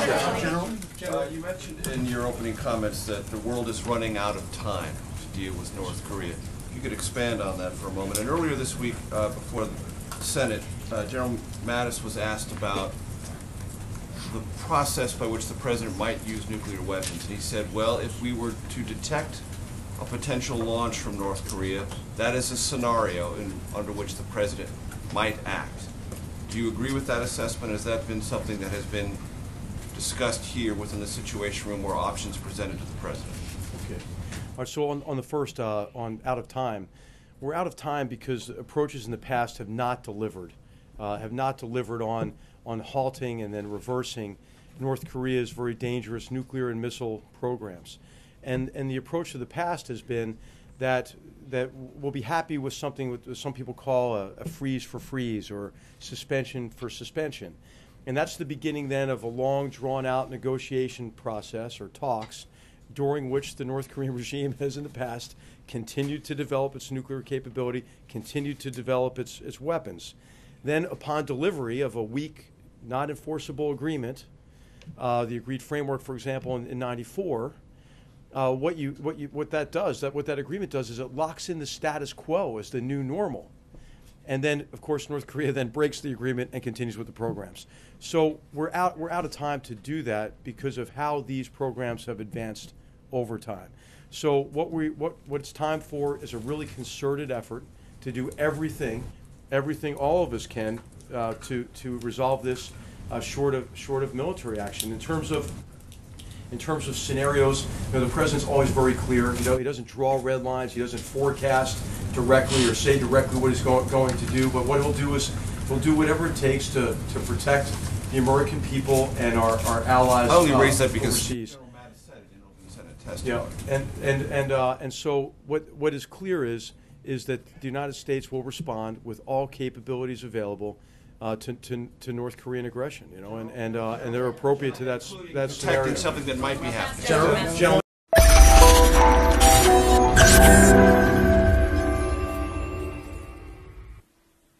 General, you mentioned in your opening comments that the world is running out of time to deal with North Korea. If you could expand on that for a moment. And earlier this week, before the Senate, General Mattis was asked about the process by which the president might use nuclear weapons. And he said, well, if we were to detect a potential launch from North Korea, that is a scenario under which the president might act. Do you agree with that assessment? Has that been something that has been discussed here within the Situation Room where options presented to the president? Okay. All right, so on the first, on out of time, we're out of time because approaches in the past have not delivered on halting and then reversing North Korea's very dangerous nuclear and missile programs. And the approach of the past has been that we'll be happy with something what some people call a freeze for freeze or suspension for suspension. And that's the beginning then of a long drawn-out negotiation process or talks during which the North Korean regime has in the past continued to develop its nuclear capability, continued to develop its weapons. Then upon delivery of a weak, not enforceable agreement, the agreed framework, for example, in '94, what that agreement does is it locks in the status quo as the new normal. And then, of course, North Korea then breaks the agreement and continues with the programs. So we're out of time to do that because of how these programs have advanced over time. So what it's time for is a really concerted effort to do everything all of us can to resolve this short of military action. In terms of scenarios, the president's always very clear. He doesn't draw red lines. He doesn't forecast directly or say directly what he's going to do. But what he'll do is he'll do whatever it takes to protect the American people and our allies. I only raise that because overseas. General Mattis said it in open Senate testimony. Yeah, and so what is clear is that the United States will respond with all capabilities available to North Korean aggression, and they're appropriate to that scenario. Protecting something that might be happening. General.